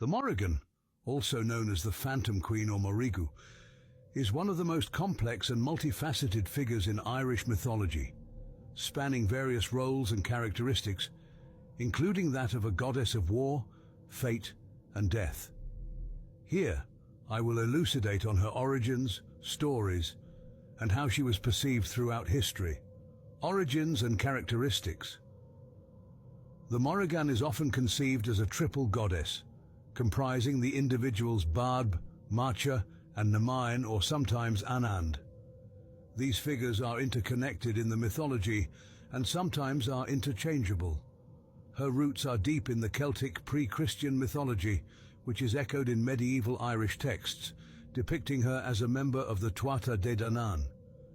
The Morrigan, also known as the Phantom Queen or Morrigu, is one of the most complex and multifaceted figures in Irish mythology, spanning various roles and characteristics, including that of a goddess of war, fate, and death. Here, I will elucidate on her origins, stories, and how she was perceived throughout history. Origins and characteristics. The Morrigan is often conceived as a triple goddess, comprising the individuals Barb, Macha, and Nemain, or sometimes Anand. These figures are interconnected in the mythology and sometimes are interchangeable. Her roots are deep in the Celtic pre-Christian mythology, which is echoed in medieval Irish texts, depicting her as a member of the Tuatha De Danann,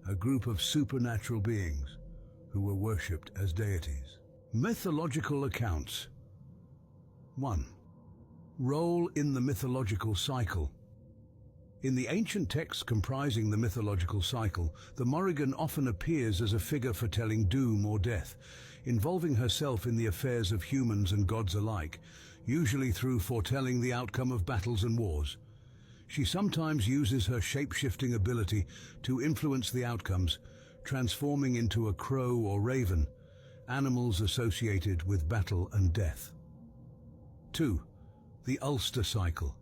a group of supernatural beings who were worshipped as deities. Mythological accounts. 1. Role in the mythological cycle. In the ancient texts comprising the mythological cycle, the Morrigan often appears as a figure foretelling doom or death, involving herself in the affairs of humans and gods alike, usually through foretelling the outcome of battles and wars. She sometimes uses her shape-shifting ability to influence the outcomes, transforming into a crow or raven, animals associated with battle and death. 2. The Ulster Cycle.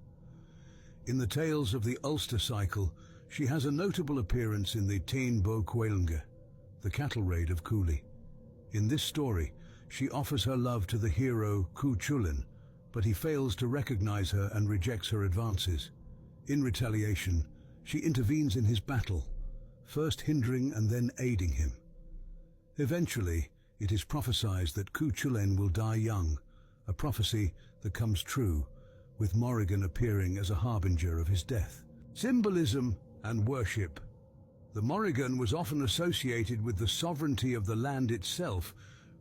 In the tales of the Ulster Cycle, she has a notable appearance in the Táin Bó Cúailnge, the cattle raid of Cooley. In this story, she offers her love to the hero Cú Chulainn, but he fails to recognize her and rejects her advances. In retaliation, she intervenes in his battle, first hindering and then aiding him. Eventually, it is prophesied that Cú Chulainn will die young, a prophecy that comes true, with Morrigan appearing as a harbinger of his death. Symbolism and worship. The Morrigan was often associated with the sovereignty of the land itself,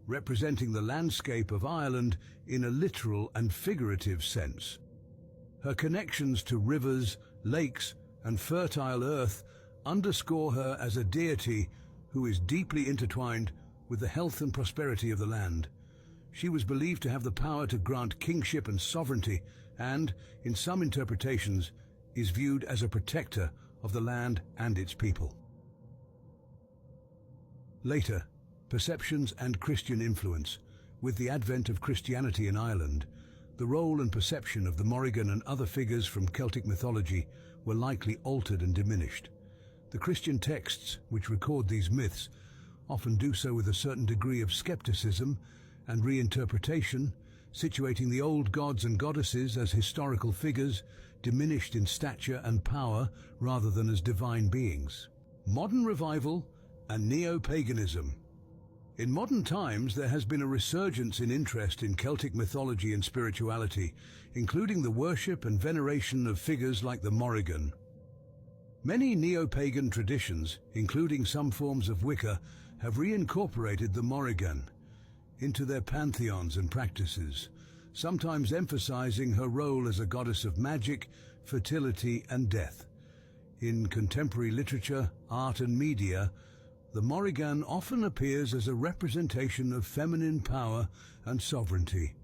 representing the landscape of Ireland in a literal and figurative sense. Her connections to rivers, lakes, and fertile earth underscore her as a deity who is deeply intertwined with the health and prosperity of the land. She was believed to have the power to grant kingship and sovereignty and, in some interpretations, is viewed as a protector of the land and its people. Later, perceptions and Christian influence. With the advent of Christianity in Ireland, the role and perception of the Morrigan and other figures from Celtic mythology were likely altered and diminished. The Christian texts, which record these myths, often do so with a certain degree of skepticism and reinterpretation, situating the old gods and goddesses as historical figures, diminished in stature and power rather than as divine beings. Modern revival and neo-paganism. In modern times, there has been a resurgence in interest in Celtic mythology and spirituality, including the worship and veneration of figures like the Morrigan. Many neo-pagan traditions, including some forms of Wicca, have reincorporated the Morrigan into their pantheons and practices, sometimes emphasizing her role as a goddess of magic, fertility, and death. In contemporary literature, art, and media, the Morrigan often appears as a representation of feminine power and sovereignty,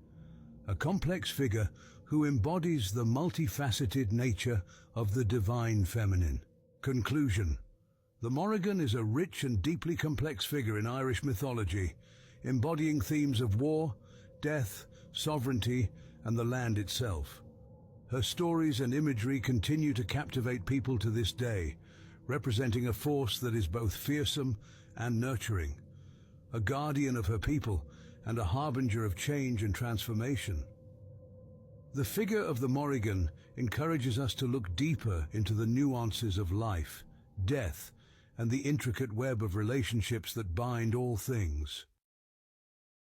a complex figure who embodies the multifaceted nature of the divine feminine. Conclusion. The Morrigan is a rich and deeply complex figure in Irish mythology, embodying themes of war, death, sovereignty, and the land itself. Her stories and imagery continue to captivate people to this day, representing a force that is both fearsome and nurturing, a guardian of her people and a harbinger of change and transformation. The figure of the Morrigan encourages us to look deeper into the nuances of life, death, and the intricate web of relationships that bind all things.